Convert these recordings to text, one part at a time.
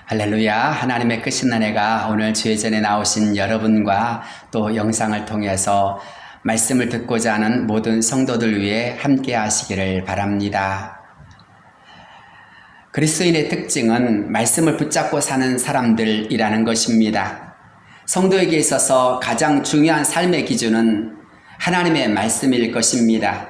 할렐루야. 하나님의 크신 은혜가 오늘 주의 전에 나오신 여러분과 또 영상을 통해서 말씀을 듣고자 하는 모든 성도들 위해 함께 하시기를 바랍니다. 그리스도인의 특징은 말씀을 붙잡고 사는 사람들이라는 것입니다. 성도에게 있어서 가장 중요한 삶의 기준은 하나님의 말씀일 것입니다.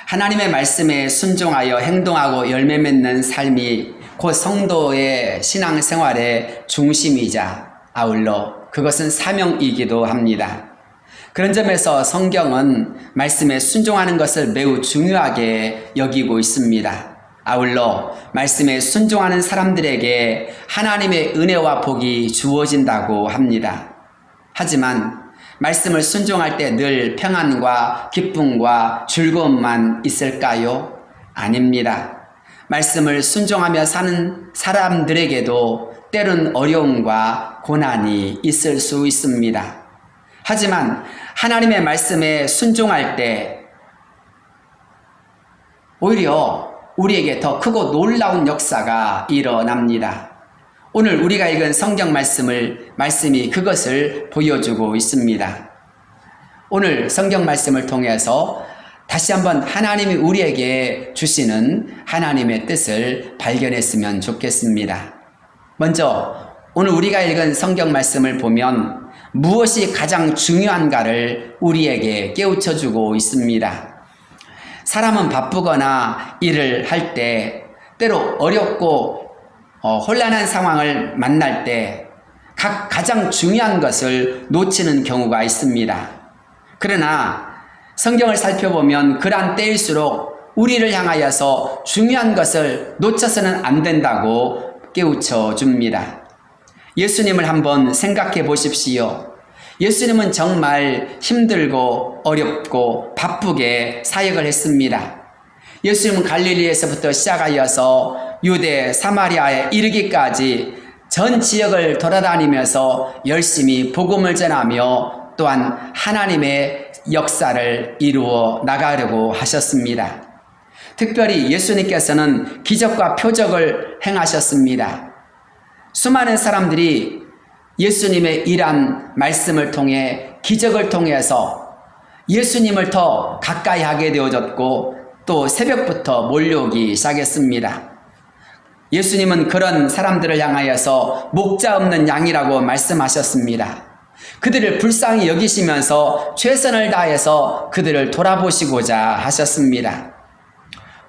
하나님의 말씀에 순종하여 행동하고 열매 맺는 삶이 곧 성도의 신앙생활의 중심이자 아울러 그것은 사명이기도 합니다. 그런 점에서 성경은 말씀에 순종하는 것을 매우 중요하게 여기고 있습니다. 아울러 말씀에 순종하는 사람들에게 하나님의 은혜와 복이 주어진다고 합니다. 하지만 말씀을 순종할 때 늘 평안과 기쁨과 즐거움만 있을까요? 아닙니다. 말씀을 순종하며 사는 사람들에게도 때론 어려움과 고난이 있을 수 있습니다. 하지만 하나님의 말씀에 순종할 때 오히려 우리에게 더 크고 놀라운 역사가 일어납니다. 오늘 우리가 읽은 성경 말씀이 그것을 보여주고 있습니다. 오늘 성경 말씀을 통해서 다시 한번 하나님이 우리에게 주시는 하나님의 뜻을 발견했으면 좋겠습니다. 먼저 오늘 우리가 읽은 성경 말씀을 보면 무엇이 가장 중요한가를 우리에게 깨우쳐주고 있습니다. 사람은 바쁘거나 일을 할 때 때로 어렵고 혼란한 상황을 만날 때 가장 중요한 것을 놓치는 경우가 있습니다. 그러나 성경을 살펴보면 그러한 때일수록 우리를 향하여서 중요한 것을 놓쳐서는 안 된다고 깨우쳐 줍니다. 예수님을 한번 생각해 보십시오. 예수님은 정말 힘들고 어렵고 바쁘게 사역을 했습니다. 예수님은 갈릴리에서부터 시작하여서 유대, 사마리아에 이르기까지 전 지역을 돌아다니면서 열심히 복음을 전하며 또한 하나님의 역사를 이루어 나가려고 하셨습니다. 특별히 예수님께서는 기적과 표적을 행하셨습니다. 수많은 사람들이 예수님의 일한 말씀을 통해 기적을 통해서 예수님을 더 가까이 하게 되어졌고 또 새벽부터 몰려오기 시작했습니다. 예수님은 그런 사람들을 향하여서 목자 없는 양이라고 말씀하셨습니다. 그들을 불쌍히 여기시면서 최선을 다해서 그들을 돌아보시고자 하셨습니다.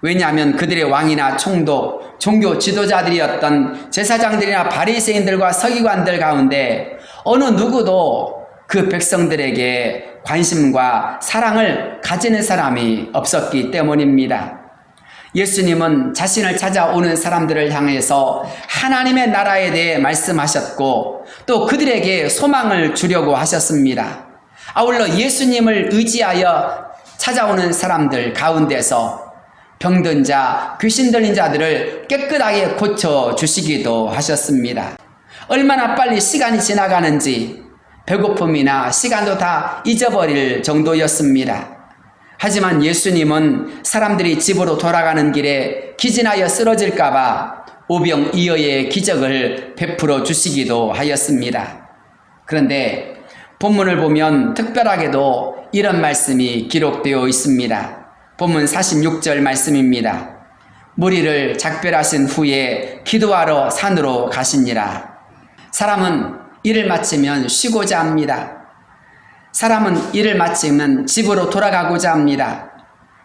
왜냐하면 그들의 왕이나 총독, 종교 지도자들이었던 제사장들이나 바리새인들과 서기관들 가운데 어느 누구도 그 백성들에게 관심과 사랑을 가지는 사람이 없었기 때문입니다. 예수님은 자신을 찾아오는 사람들을 향해서 하나님의 나라에 대해 말씀하셨고 또 그들에게 소망을 주려고 하셨습니다. 아울러 예수님을 의지하여 찾아오는 사람들 가운데서 병든 자, 귀신 들린 자들을 깨끗하게 고쳐주시기도 하셨습니다. 얼마나 빨리 시간이 지나가는지 배고픔이나 시간도 다 잊어버릴 정도였습니다. 하지만 예수님은 사람들이 집으로 돌아가는 길에 기진하여 쓰러질까봐 오병이어의 기적을 베풀어 주시기도 하였습니다. 그런데 본문을 보면 특별하게도 이런 말씀이 기록되어 있습니다. 본문 46절 말씀입니다. 무리를 작별하신 후에 기도하러 산으로 가시니라. 사람은 일을 마치면 쉬고자 합니다. 사람은 일을 마치면 집으로 돌아가고자 합니다.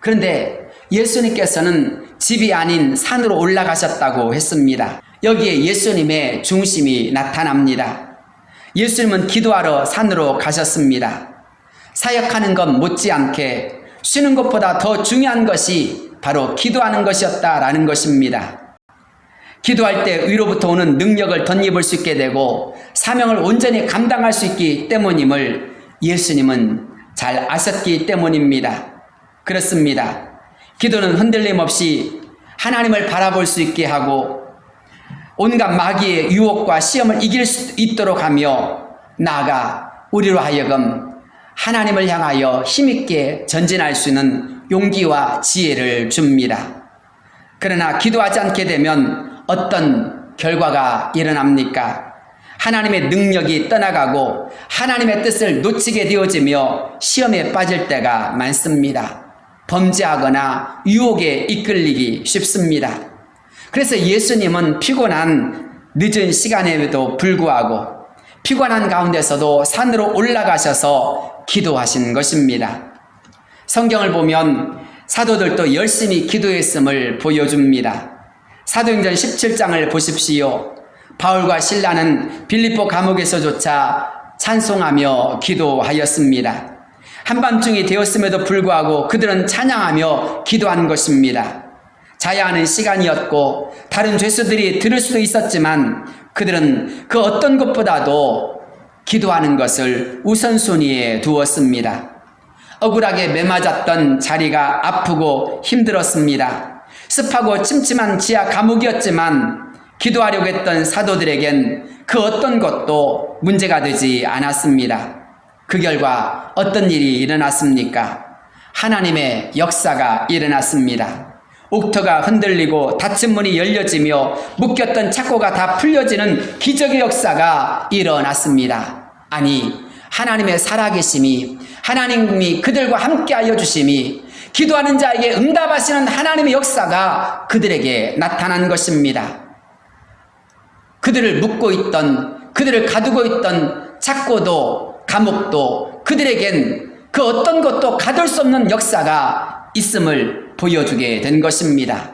그런데 예수님께서는 집이 아닌 산으로 올라가셨다고 했습니다. 여기에 예수님의 중심이 나타납니다. 예수님은 기도하러 산으로 가셨습니다. 사역하는 것 못지않게 쉬는 것보다 더 중요한 것이 바로 기도하는 것이었다라는 것입니다. 기도할 때 위로부터 오는 능력을 덧입을 수 있게 되고 사명을 온전히 감당할 수 있기 때문임을 예수님은 잘 아셨기 때문입니다. 그렇습니다. 기도는 흔들림 없이 하나님을 바라볼 수 있게 하고 온갖 마귀의 유혹과 시험을 이길 수 있도록 하며 나아가 우리로 하여금 하나님을 향하여 힘있게 전진할 수 있는 용기와 지혜를 줍니다. 그러나 기도하지 않게 되면 어떤 결과가 일어납니까? 하나님의 능력이 떠나가고 하나님의 뜻을 놓치게 되어지며 시험에 빠질 때가 많습니다. 범죄하거나 유혹에 이끌리기 쉽습니다. 그래서 예수님은 피곤한 늦은 시간에도 불구하고 피곤한 가운데서도 산으로 올라가셔서 기도하신 것입니다. 성경을 보면 사도들도 열심히 기도했음을 보여줍니다. 사도행전 17장을 보십시오. 바울과 실라는 빌립보 감옥에서조차 찬송하며 기도하였습니다. 한밤중이 되었음에도 불구하고 그들은 찬양하며 기도한 것입니다. 자야 하는 시간이었고 다른 죄수들이 들을 수도 있었지만 그들은 그 어떤 것보다도 기도하는 것을 우선순위에 두었습니다. 억울하게 매맞았던 자리가 아프고 힘들었습니다. 습하고 침침한 지하 감옥이었지만 기도하려고 했던 사도들에겐 그 어떤 것도 문제가 되지 않았습니다. 그 결과 어떤 일이 일어났습니까? 하나님의 역사가 일어났습니다. 옥토가 흔들리고 닫힌 문이 열려지며 묶였던 착고가 다 풀려지는 기적의 역사가 일어났습니다. 아니, 하나님의 살아계심이, 하나님이 그들과 함께하여 주심이, 기도하는 자에게 응답하시는 하나님의 역사가 그들에게 나타난 것입니다. 그들을 묶고 있던, 그들을 가두고 있던 착고도 감옥도 그들에겐 그 어떤 것도 가둘 수 없는 역사가 있음을 보여주게 된 것입니다.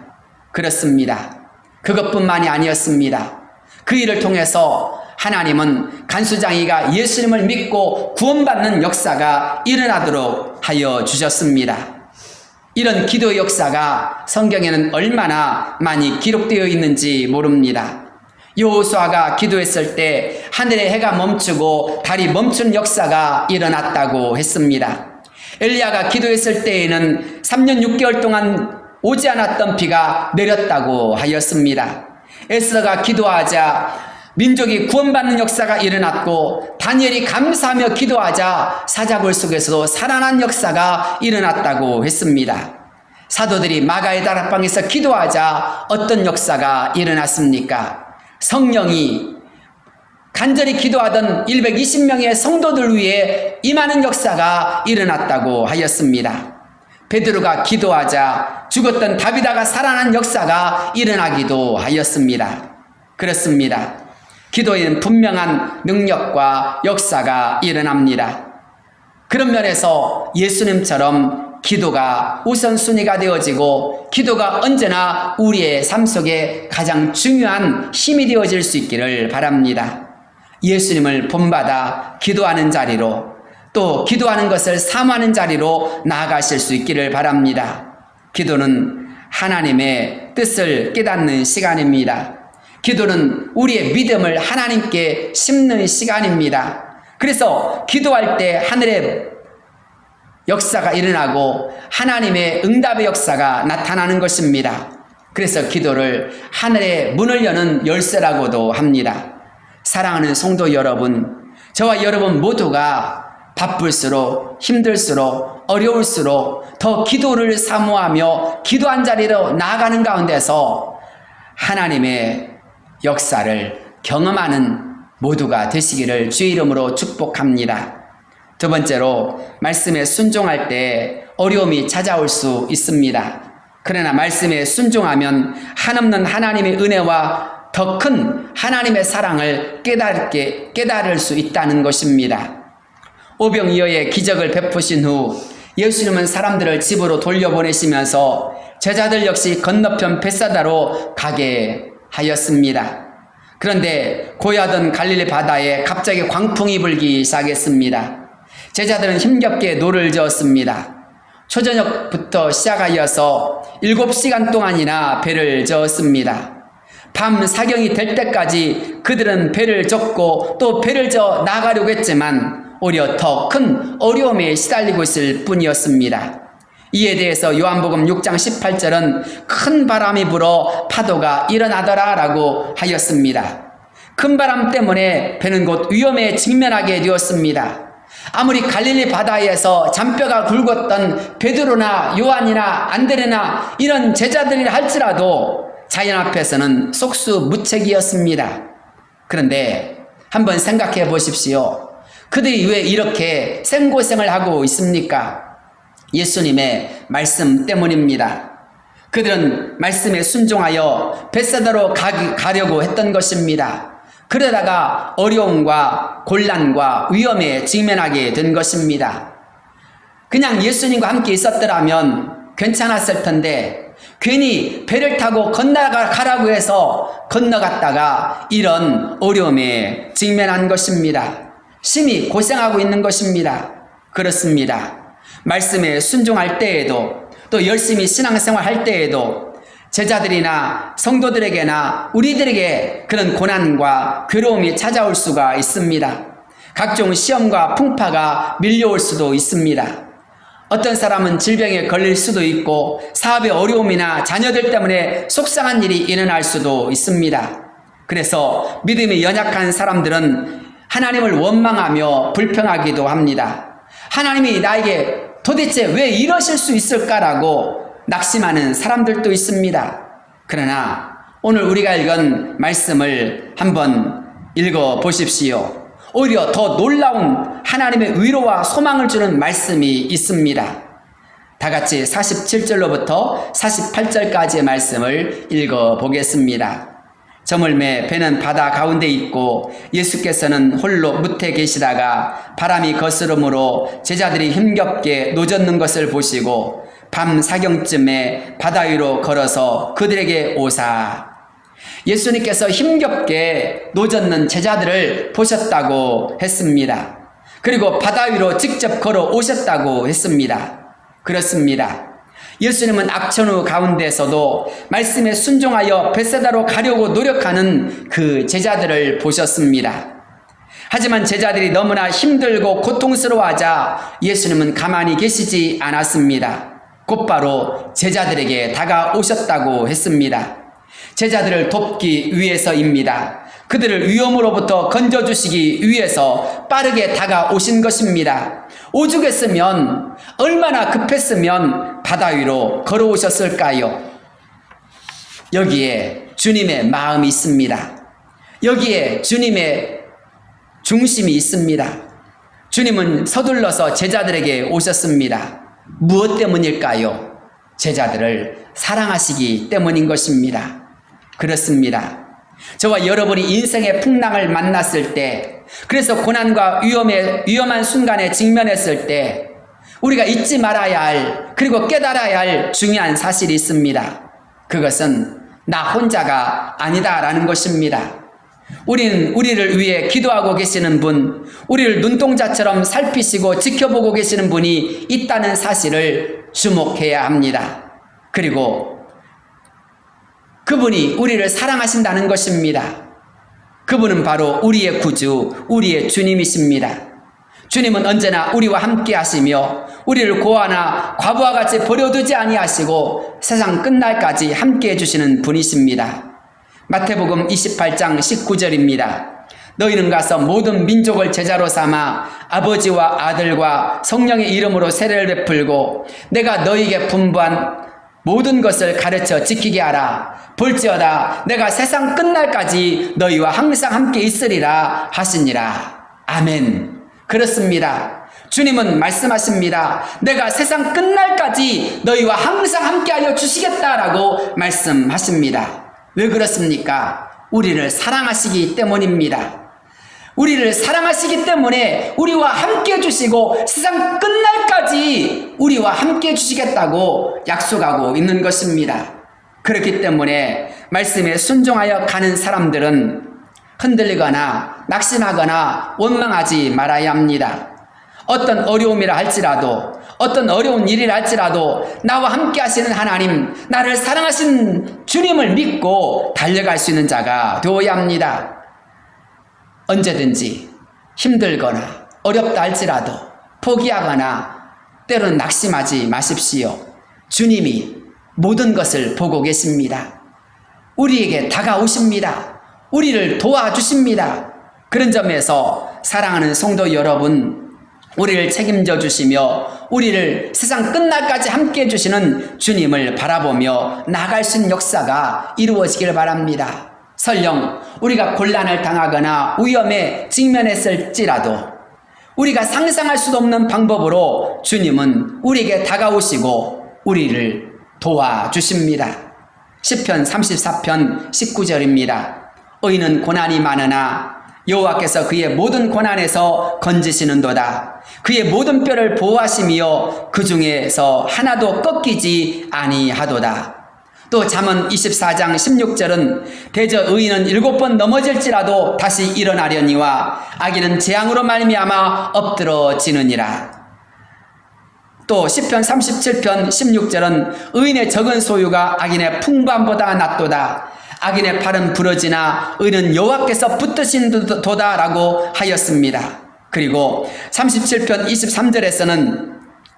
그렇습니다. 그것뿐만이 아니었습니다. 그 일을 통해서 하나님은 간수장이가 예수님을 믿고 구원받는 역사가 일어나도록 하여 주셨습니다. 이런 기도의 역사가 성경에는 얼마나 많이 기록되어 있는지 모릅니다. 여호수아가 기도했을 때 하늘의 해가 멈추고 달이 멈춘 역사가 일어났다고 했습니다. 엘리야가 기도했을 때에는 3년 6개월 동안 오지 않았던 비가 내렸다고 하였습니다. 에스더가 기도하자 민족이 구원받는 역사가 일어났고 다니엘이 감사하며 기도하자 사자굴 속에서도 살아난 역사가 일어났다고 했습니다. 사도들이 마가의 다락방에서 기도하자 어떤 역사가 일어났습니까? 성령이 간절히 기도하던 120명의 성도들 위해 임하는 역사가 일어났다고 하였습니다. 베드로가 기도하자 죽었던 다비다가 살아난 역사가 일어나기도 하였습니다. 그렇습니다. 기도에는 분명한 능력과 역사가 일어납니다. 그런 면에서 예수님처럼 기도가 우선순위가 되어지고 기도가 언제나 우리의 삶 속에 가장 중요한 힘이 되어질 수 있기를 바랍니다. 예수님을 본받아 기도하는 자리로 또 기도하는 것을 사모하는 자리로 나아가실 수 있기를 바랍니다. 기도는 하나님의 뜻을 깨닫는 시간입니다. 기도는 우리의 믿음을 하나님께 심는 시간입니다. 그래서 기도할 때 하늘의 역사가 일어나고 하나님의 응답의 역사가 나타나는 것입니다. 그래서 기도를 하늘의 문을 여는 열쇠라고도 합니다. 사랑하는 성도 여러분, 저와 여러분 모두가 바쁠수록 힘들수록 어려울수록 더 기도를 사모하며 기도한 자리로 나아가는 가운데서 하나님의 역사를 경험하는 모두가 되시기를 주의 이름으로 축복합니다. 두 번째로 말씀에 순종할 때 어려움이 찾아올 수 있습니다. 그러나 말씀에 순종하면 한없는 하나님의 은혜와 더 큰 하나님의 사랑을 깨달을 수 있다는 것입니다. 오병이어의 기적을 베푸신 후 예수님은 사람들을 집으로 돌려보내시면서 제자들 역시 건너편 벳사다로 가게 하였습니다. 그런데 고요하던 갈릴리 바다에 갑자기 광풍이 불기 시작했습니다. 제자들은 힘겹게 노를 저었습니다. 초저녁부터 시작하여서 7시간 동안이나 배를 저었습니다. 밤 사경이 될 때까지 그들은 배를 젓고 또 배를 저어 나가려고 했지만 오히려 더 큰 어려움에 시달리고 있을 뿐이었습니다. 이에 대해서 요한복음 6장 18절은 큰 바람이 불어 파도가 일어나더라 라고 하였습니다. 큰 바람 때문에 배는 곧 위험에 직면하게 되었습니다. 아무리 갈릴리 바다에서 잔뼈가 굵었던 베드로나 요한이나 안드레나 이런 제자들이라 할지라도 자연 앞에서는 속수무책이었습니다. 그런데 한번 생각해 보십시오. 그들이 왜 이렇게 생고생을 하고 있습니까? 예수님의 말씀 때문입니다. 그들은 말씀에 순종하여 벳세다로 가려고 했던 것입니다. 그러다가 어려움과 곤란과 위험에 직면하게 된 것입니다. 그냥 예수님과 함께 있었더라면 괜찮았을 텐데 괜히 배를 타고 건너가라고 해서 건너갔다가 이런 어려움에 직면한 것입니다. 심히 고생하고 있는 것입니다. 그렇습니다. 말씀에 순종할 때에도 또 열심히 신앙생활 할 때에도 제자들이나 성도들에게나 우리들에게 그런 고난과 괴로움이 찾아올 수가 있습니다. 각종 시험과 풍파가 밀려올 수도 있습니다. 어떤 사람은 질병에 걸릴 수도 있고 사업의 어려움이나 자녀들 때문에 속상한 일이 일어날 수도 있습니다. 그래서 믿음이 연약한 사람들은 하나님을 원망하며 불평하기도 합니다. 하나님이 나에게 도대체 왜 이러실 수 있을까라고 낙심하는 사람들도 있습니다. 그러나 오늘 우리가 읽은 말씀을 한번 읽어보십시오. 오히려 더 놀라운 하나님의 위로와 소망을 주는 말씀이 있습니다. 다 같이 47절로부터 48절까지의 말씀을 읽어보겠습니다. 저물매 배는 바다 가운데 있고 예수께서는 홀로 무태 계시다가 바람이 거스름으로 제자들이 힘겹게 노젓는 것을 보시고 밤 사경쯤에 바다 위로 걸어서 그들에게 오사. 예수님께서 힘겹게 노젓는 제자들을 보셨다고 했습니다. 그리고 바다 위로 직접 걸어 오셨다고 했습니다. 그렇습니다. 예수님은 악천후 가운데서도 말씀에 순종하여 벳세다로 가려고 노력하는 그 제자들을 보셨습니다. 하지만 제자들이 너무나 힘들고 고통스러워하자 예수님은 가만히 계시지 않았습니다. 곧바로 제자들에게 다가오셨다고 했습니다. 제자들을 돕기 위해서입니다. 그들을 위험으로부터 건져주시기 위해서 빠르게 다가오신 것입니다. 오죽했으면 얼마나 급했으면 바다 위로 걸어오셨을까요? 여기에 주님의 마음이 있습니다. 여기에 주님의 중심이 있습니다. 주님은 서둘러서 제자들에게 오셨습니다. 무엇 때문일까요? 제자들을 사랑하시기 때문인 것입니다. 그렇습니다. 저와 여러분이 인생의 풍랑을 만났을 때, 그래서 고난과 위험한 순간에 직면했을 때 우리가 잊지 말아야 할, 그리고 깨달아야 할 중요한 사실이 있습니다. 그것은 나 혼자가 아니다라는 것입니다. 우리를 위해 기도하고 계시는 분, 우리를 눈동자처럼 살피시고 지켜보고 계시는 분이 있다는 사실을 주목해야 합니다. 그리고 그분이 우리를 사랑하신다는 것입니다. 그분은 바로 우리의 구주, 우리의 주님이십니다. 주님은 언제나 우리와 함께 하시며 우리를 고아나 과부와 같이 버려두지 아니하시고 세상 끝날까지 함께 해주시는 분이십니다. 마태복음 28장 19절입니다. 너희는 가서 모든 민족을 제자로 삼아 아버지와 아들과 성령의 이름으로 세례를 베풀고 내가 너희에게 분부한 모든 것을 가르쳐 지키게 하라. 볼지어다 내가 세상 끝날까지 너희와 항상 함께 있으리라 하시니라. 아멘. 그렇습니다. 주님은 말씀하십니다. 내가 세상 끝날까지 너희와 항상 함께하여 주시겠다라고 말씀하십니다. 왜 그렇습니까? 우리를 사랑하시기 때문입니다. 우리를 사랑하시기 때문에 우리와 함께 해주시고 세상 끝날까지 우리와 함께 해주시겠다고 약속하고 있는 것입니다. 그렇기 때문에 말씀에 순종하여 가는 사람들은 흔들리거나 낙심하거나 원망하지 말아야 합니다. 어떤 어려움이라 할지라도, 어떤 어려운 일이라 할지라도 나와 함께 하시는 하나님, 나를 사랑하신 주님을 믿고 달려갈 수 있는 자가 되어야 합니다. 언제든지 힘들거나 어렵다 할지라도 포기하거나 때로는 낙심하지 마십시오. 주님이 모든 것을 보고 계십니다. 우리에게 다가오십니다. 우리를 도와주십니다. 그런 점에서 사랑하는 성도 여러분, 우리를 책임져 주시며 우리를 세상 끝날까지 함께 해주시는 주님을 바라보며 나아갈 수 있는 역사가 이루어지길 바랍니다. 설령 우리가 곤란을 당하거나 위험에 직면했을지라도 우리가 상상할 수도 없는 방법으로 주님은 우리에게 다가오시고 우리를 도와주십니다. 시편 34편 19절입니다. 의인은 고난이 많으나 여호와께서 그의 모든 고난에서 건지시는도다. 그의 모든 뼈를 보호하시며 그 중에서 하나도 꺾이지 아니하도다. 또 잠언 24장 16절은 대저 의인은 7번 넘어질지라도 다시 일어나려니와 악인은 재앙으로 말미암아 엎드러지느니라. 또 시편 37편 16절은 의인의 적은 소유가 악인의 풍부함보다 낫도다. 악인의 팔은 부러지나 의인은 여호와께서 붙드신도다라고 하였습니다. 그리고 37편 23절에서는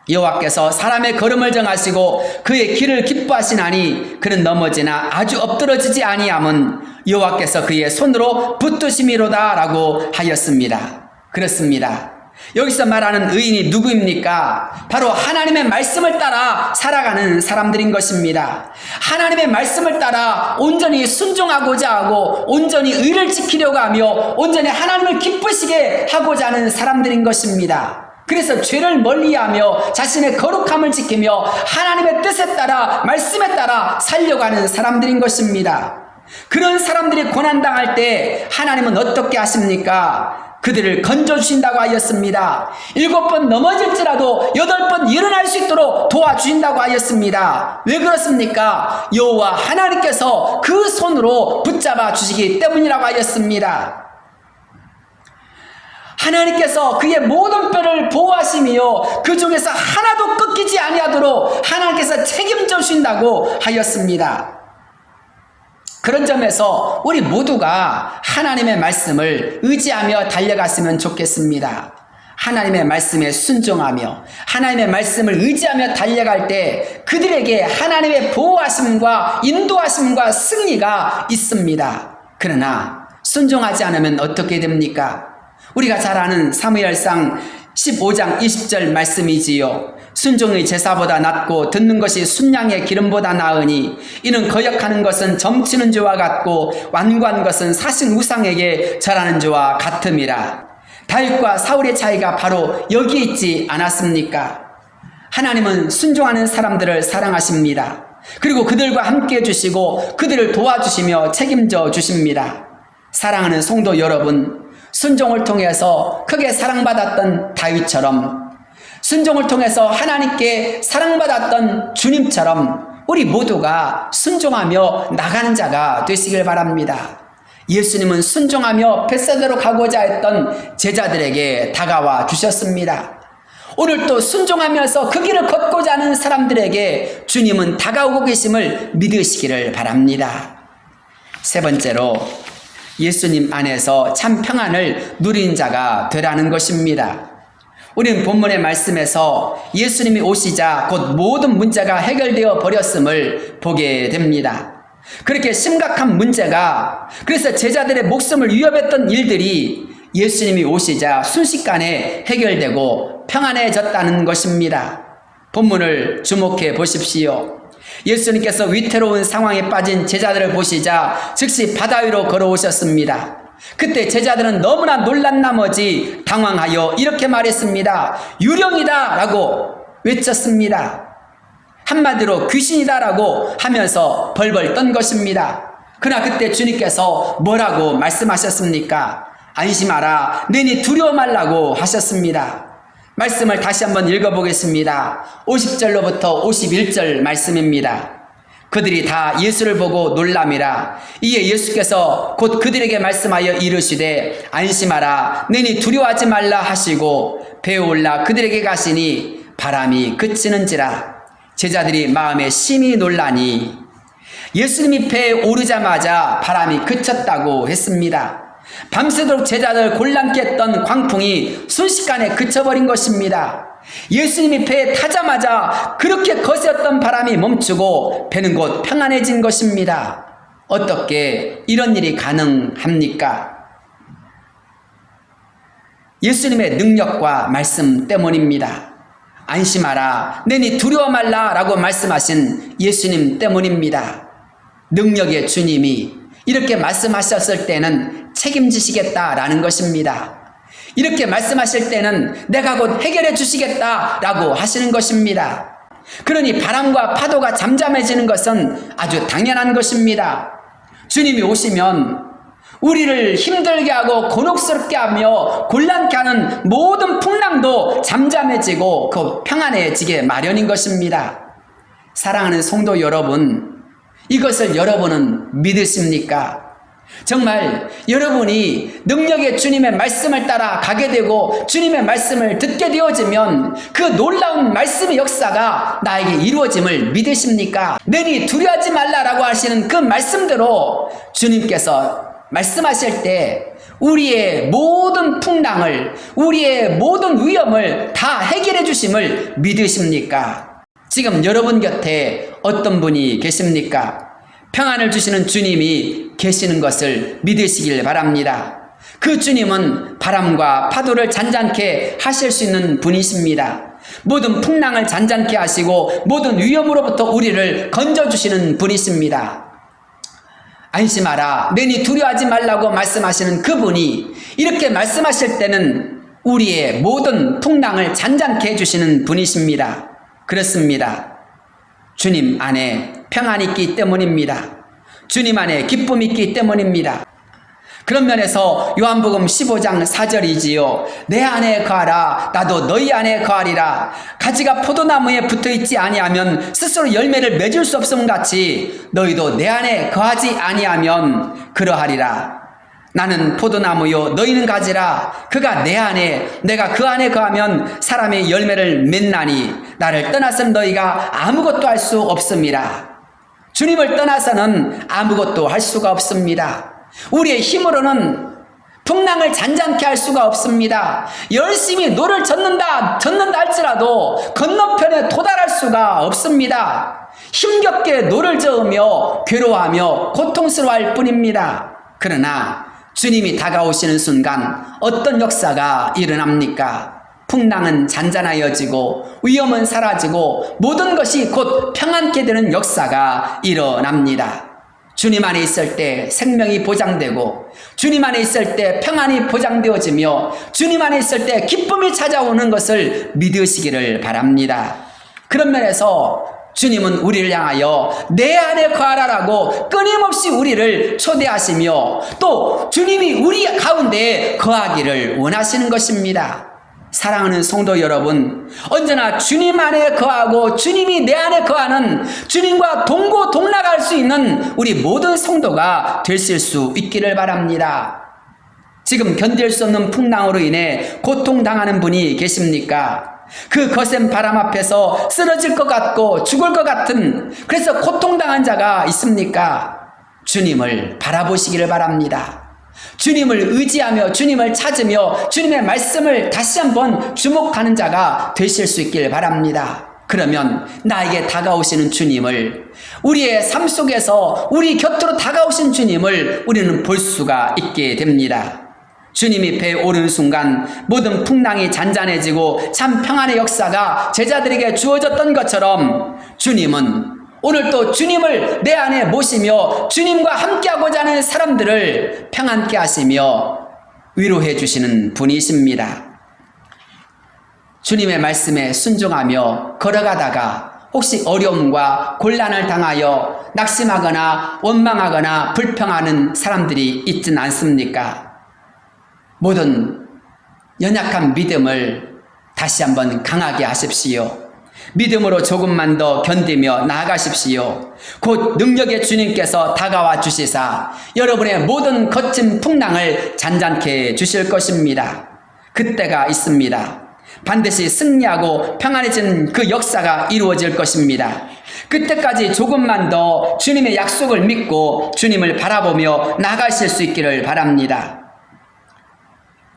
여호와께서 사람의 걸음을 정하시고 그의 길을 기뻐하시나니 그는 넘어지나 아주 엎드러지지 아니함은 여호와께서 그의 손으로 붙드심이로다라고 하였습니다. 그렇습니다. 여기서 말하는 의인이 누구입니까? 바로 하나님의 말씀을 따라 살아가는 사람들인 것입니다. 하나님의 말씀을 따라 온전히 순종하고자 하고 온전히 의를 지키려고 하며 온전히 하나님을 기쁘시게 하고자 하는 사람들인 것입니다. 그래서 죄를 멀리하며 자신의 거룩함을 지키며 하나님의 뜻에 따라 말씀에 따라 살려고 하는 사람들인 것입니다. 그런 사람들이 고난당할 때 하나님은 어떻게 하십니까? 그들을 건져주신다고 하였습니다. 7번 넘어질지라도 8번 일어날 수 있도록 도와주신다고 하였습니다. 왜 그렇습니까? 여호와 하나님께서 그 손으로 붙잡아 주시기 때문이라고 하였습니다. 하나님께서 그의 모든 뼈를 보호하시며 그 중에서 하나도 꺾이지 아니하도록 하나님께서 책임져 주신다고 하였습니다. 그런 점에서 우리 모두가 하나님의 말씀을 의지하며 달려갔으면 좋겠습니다. 하나님의 말씀에 순종하며 하나님의 말씀을 의지하며 달려갈 때 그들에게 하나님의 보호하심과 인도하심과 승리가 있습니다. 그러나 순종하지 않으면 어떻게 됩니까? 우리가 잘 아는 사무엘상 15장 20절 말씀이지요. 순종의 제사보다 낫고 듣는 것이 순양의 기름보다 나으니 이는 거역하는 것은 점치는 죄와 같고 완고한 것은 사신 우상에게 절하는 죄와 같음이라. 다윗과 사울의 차이가 바로 여기에 있지 않았습니까? 하나님은 순종하는 사람들을 사랑하십니다. 그리고 그들과 함께 해주시고 그들을 도와주시며 책임져 주십니다. 사랑하는 성도 여러분, 순종을 통해서 크게 사랑받았던 다윗처럼 순종을 통해서 하나님께 사랑받았던 주님처럼 우리 모두가 순종하며 나가는 자가 되시길 바랍니다. 예수님은 순종하며 벳세다로 가고자 했던 제자들에게 다가와 주셨습니다. 오늘 또 순종하면서 그 길을 걷고자 하는 사람들에게 주님은 다가오고 계심을 믿으시기를 바랍니다. 세 번째로 예수님 안에서 참 평안을 누린 자가 되라는 것입니다. 우리는 본문의 말씀에서 예수님이 오시자 곧 모든 문제가 해결되어 버렸음을 보게 됩니다. 그렇게 심각한 문제가, 그래서 제자들의 목숨을 위협했던 일들이 예수님이 오시자 순식간에 해결되고 평안해졌다는 것입니다. 본문을 주목해 보십시오. 예수님께서 위태로운 상황에 빠진 제자들을 보시자 즉시 바다 위로 걸어오셨습니다. 그때 제자들은 너무나 놀란 나머지 당황하여 이렇게 말했습니다. 유령이다 라고 외쳤습니다. 한마디로 귀신이다 라고 하면서 벌벌 떤 것입니다. 그러나 그때 주님께서 뭐라고 말씀하셨습니까? 안심하라, 너희 두려워 말라고 하셨습니다. 말씀을 다시 한번 읽어보겠습니다. 50절로부터 51절 말씀입니다. 그들이 다 예수를 보고 놀람이라. 이에 예수께서 곧 그들에게 말씀하여 이르시되 안심하라, 너희 두려워하지 말라 하시고 배에 올라 그들에게 가시니 바람이 그치는지라. 제자들이 마음에 심히 놀라니 예수님이 배에 오르자마자 바람이 그쳤다고 했습니다. 밤새도록 제자들 곤란케 했던 광풍이 순식간에 그쳐버린 것입니다. 예수님이 배에 타자마자 그렇게 거세었던 바람이 멈추고 배는 곧 평안해진 것입니다. 어떻게 이런 일이 가능합니까? 예수님의 능력과 말씀 때문입니다. 안심하라, 너희 두려워 말라 라고 말씀하신 예수님 때문입니다. 능력의 주님이 이렇게 말씀하셨을 때는 책임지시겠다라는 것입니다. 이렇게 말씀하실 때는 내가 곧 해결해 주시겠다라고 하시는 것입니다. 그러니 바람과 파도가 잠잠해지는 것은 아주 당연한 것입니다. 주님이 오시면 우리를 힘들게 하고 곤혹스럽게 하며 곤란케 하는 모든 풍랑도 잠잠해지고 그 평안해지게 마련인 것입니다. 사랑하는 성도 여러분, 이것을 여러분은 믿으십니까? 정말 여러분이 능력의 주님의 말씀을 따라 가게 되고 주님의 말씀을 듣게 되어지면 그 놀라운 말씀의 역사가 나에게 이루어짐을 믿으십니까? 너희 두려워하지 말라라고 하시는 그 말씀대로 주님께서 말씀하실 때 우리의 모든 풍랑을, 우리의 모든 위험을 다 해결해 주심을 믿으십니까? 지금 여러분 곁에 어떤 분이 계십니까? 평안을 주시는 주님이 계시는 것을 믿으시길 바랍니다. 그 주님은 바람과 파도를 잔잔케 하실 수 있는 분이십니다. 모든 풍랑을 잔잔케 하시고 모든 위험으로부터 우리를 건져주시는 분이십니다. 안심하라, 너희 두려워하지 말라고 말씀하시는 그분이 이렇게 말씀하실 때는 우리의 모든 풍랑을 잔잔케 해주시는 분이십니다. 그렇습니다. 주님 안에 평안이 있기 때문입니다. 주님 안에 기쁨이 있기 때문입니다. 그런 면에서 요한복음 15장 4절이지요. 내 안에 거하라, 나도 너희 안에 거하리라. 가지가 포도나무에 붙어있지 아니하면 스스로 열매를 맺을 수 없음 같이 너희도 내 안에 거하지 아니하면 그러하리라. 나는 포도나무요 너희는 가지라. 그가 내 안에 내가 그 안에 거하면 사람의 열매를 맺나니 나를 떠나서는 너희가 아무것도 할 수 없습니다. 주님을 떠나서는 아무것도 할 수가 없습니다. 우리의 힘으로는 풍랑을 잔잔케 할 수가 없습니다. 열심히 노를 젓는다 할지라도 건너편에 도달할 수가 없습니다. 힘겹게 노를 저으며 괴로워하며 고통스러워할 뿐입니다. 그러나 주님이 다가오시는 순간 어떤 역사가 일어납니까? 풍랑은 잔잔하여지고 위험은 사라지고 모든 것이 곧 평안케 되는 역사가 일어납니다. 주님 안에 있을 때 생명이 보장되고 주님 안에 있을 때 평안이 보장되어지며 주님 안에 있을 때 기쁨이 찾아오는 것을 믿으시기를 바랍니다. 그런 면에서 주님은 우리를 향하여 내 안에 거하라라고 끊임없이 우리를 초대하시며 또 주님이 우리 가운데 거하기를 원하시는 것입니다. 사랑하는 성도 여러분, 언제나 주님 안에 거하고 주님이 내 안에 거하는 주님과 동고동락할 수 있는 우리 모든 성도가 되실 수 있기를 바랍니다. 지금 견딜 수 없는 풍랑으로 인해 고통당하는 분이 계십니까? 그 거센 바람 앞에서 쓰러질 것 같고 죽을 것 같은 그래서 고통당한 자가 있습니까? 주님을 바라보시기를 바랍니다. 주님을 의지하며 주님을 찾으며 주님의 말씀을 다시 한번 주목하는 자가 되실 수 있길 바랍니다. 그러면 나에게 다가오시는 주님을, 우리의 삶 속에서 우리 곁으로 다가오신 주님을 우리는 볼 수가 있게 됩니다. 주님이 배에 오르는 순간 모든 풍랑이 잔잔해지고 참 평안의 역사가 제자들에게 주어졌던 것처럼 주님은 오늘 또 주님을 내 안에 모시며 주님과 함께하고자 하는 사람들을 평안케 하시며 위로해 주시는 분이십니다. 주님의 말씀에 순종하며 걸어가다가 혹시 어려움과 곤란을 당하여 낙심하거나 원망하거나 불평하는 사람들이 있진 않습니까? 모든 연약한 믿음을 다시 한번 강하게 하십시오. 믿음으로 조금만 더 견디며 나아가십시오. 곧 능력의 주님께서 다가와 주시사 여러분의 모든 거친 풍랑을 잔잔케 주실 것입니다. 그때가 있습니다. 반드시 승리하고 평안해진 그 역사가 이루어질 것입니다. 그때까지 조금만 더 주님의 약속을 믿고 주님을 바라보며 나아가실 수 있기를 바랍니다.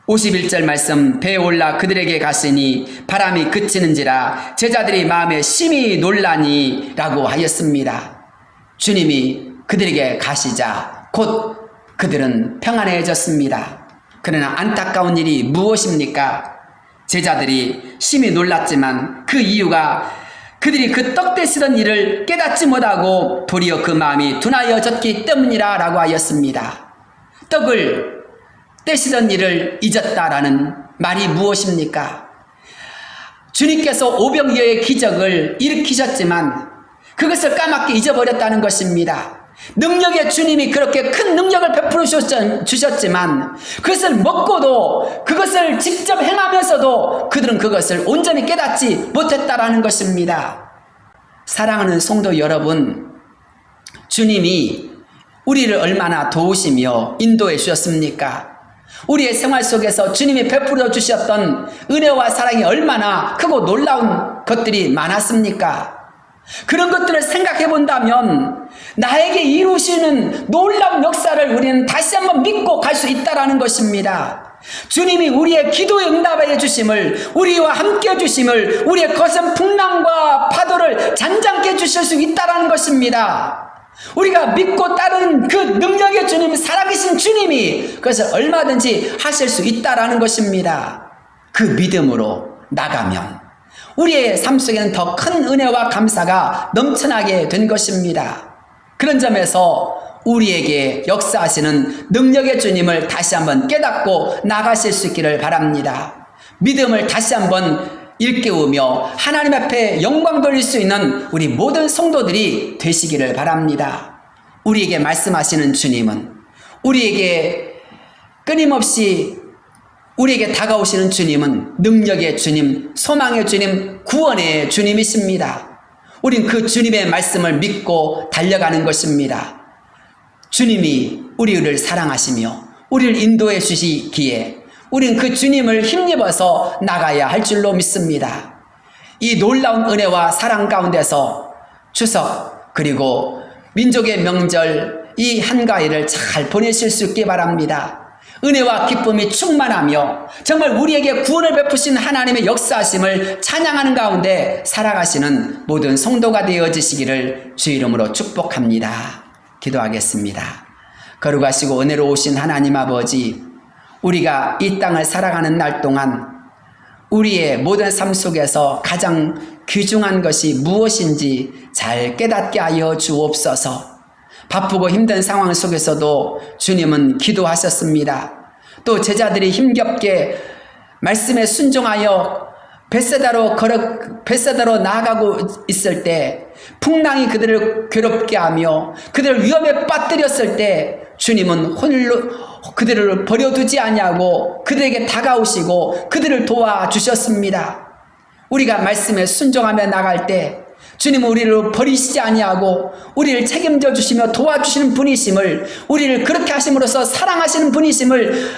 51절 말씀, 배에 올라 그들에게 갔으니 바람이 그치는지라 제자들이 마음에 심히 놀라니 라고 하였습니다. 주님이 그들에게 가시자 곧 그들은 평안해졌습니다. 그러나 안타까운 일이 무엇입니까? 제자들이 심히 놀랐지만 그 이유가 그들이 그 떡 떼시던 일을 깨닫지 못하고 도리어 그 마음이 둔하여졌기 때문이라 라고 하였습니다. 떡을 떼시던 일을 잊었다라는 말이 무엇입니까? 주님께서 오병이어의 기적을 일으키셨지만 그것을 까맣게 잊어버렸다는 것입니다. 능력의 주님이 그렇게 큰 능력을 베풀어 주셨지만 그것을 먹고도 그것을 직접 행하면서도 그들은 그것을 온전히 깨닫지 못했다라는 것입니다. 사랑하는 성도 여러분, 주님이 우리를 얼마나 도우시며 인도해 주셨습니까? 우리의 생활 속에서 주님이 베풀어 주셨던 은혜와 사랑이 얼마나 크고 놀라운 것들이 많았습니까? 그런 것들을 생각해 본다면 나에게 이루시는 놀라운 역사를 우리는 다시 한번 믿고 갈 수 있다라는 것입니다. 주님이 우리의 기도에 응답해 주심을, 우리와 함께 해 주심을, 우리의 거센 풍랑과 파도를 잔잔케 해주실 수 있다라는 것입니다. 우리가 믿고 따르는 그 능력의 주님, 살아계신 주님이 그것을 얼마든지 하실 수 있다라는 것입니다. 그 믿음으로 나가면 우리의 삶 속에는 더 큰 은혜와 감사가 넘쳐나게 된 것입니다. 그런 점에서 우리에게 역사하시는 능력의 주님을 다시 한번 깨닫고 나가실 수 있기를 바랍니다. 믿음을 다시 한번 일깨우며 하나님 앞에 영광 돌릴 수 있는 우리 모든 성도들이 되시기를 바랍니다. 우리에게 말씀하시는 주님은, 우리에게 끊임없이 우리에게 다가오시는 주님은 능력의 주님, 소망의 주님, 구원의 주님이십니다. 우린 그 주님의 말씀을 믿고 달려가는 것입니다. 주님이 우리를 사랑하시며 우리를 인도해 주시기에 우린 그 주님을 힘입어서 나가야 할 줄로 믿습니다. 이 놀라운 은혜와 사랑 가운데서 추석 그리고 민족의 명절 이 한가위를 잘 보내실 수 있기 바랍니다. 은혜와 기쁨이 충만하며 정말 우리에게 구원을 베푸신 하나님의 역사하심을 찬양하는 가운데 살아가시는 모든 성도가 되어지시기를 주 이름으로 축복합니다. 기도하겠습니다. 거룩하시고 은혜로우신 하나님 아버지, 우리가 이 땅을 살아가는 날 동안 우리의 모든 삶 속에서 가장 귀중한 것이 무엇인지 잘 깨닫게 하여 주옵소서. 바쁘고 힘든 상황 속에서도 주님은 기도하셨습니다. 또 제자들이 힘겹게 말씀에 순종하여 벳세다로 나아가고 있을 때 풍랑이 그들을 괴롭게 하며 그들을 위험에 빠뜨렸을 때 주님은 그들을 버려두지 아니하고 그들에게 다가오시고 그들을 도와주셨습니다. 우리가 말씀에 순종하며 나갈 때 주님은 우리를 버리시지 아니하고 우리를 책임져 주시며 도와주시는 분이심을, 우리를 그렇게 하심으로써 사랑하시는 분이심을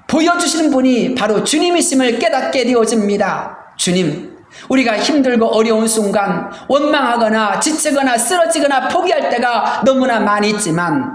보여주시는 분이 바로 주님이심을 깨닫게 되어집니다. 주님, 우리가 힘들고 어려운 순간 원망하거나 지치거나 쓰러지거나 포기할 때가 너무나 많이 있지만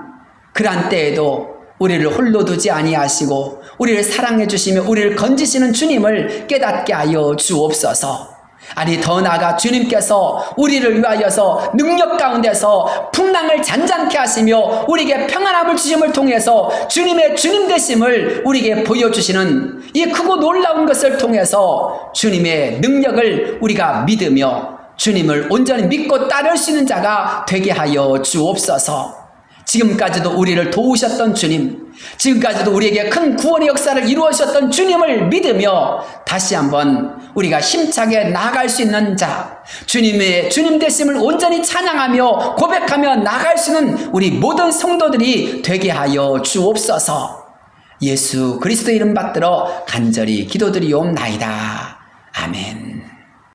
그러한 때에도 우리를 홀로 두지 아니하시고 우리를 사랑해 주시며 우리를 건지시는 주님을 깨닫게 하여 주옵소서. 아니 더 나아가 주님께서 우리를 위하여서 능력 가운데서 풍랑을 잔잔케 하시며 우리에게 평안함을 주심을 통해서 주님의 주님 되심을 우리에게 보여주시는 이 크고 놀라운 것을 통해서 주님의 능력을 우리가 믿으며 주님을 온전히 믿고 따를 수 있는 자가 되게 하여 주옵소서. 지금까지도 우리를 도우셨던 주님, 지금까지도 우리에게 큰 구원의 역사를 이루어주셨던 주님을 믿으며 다시 한번 우리가 힘차게 나아갈 수 있는 자, 주님의 주님 되심을 온전히 찬양하며 고백하며 나아갈 수 있는 우리 모든 성도들이 되게 하여 주옵소서. 예수 그리스도 이름 받들어 간절히 기도드리옵나이다. 아멘.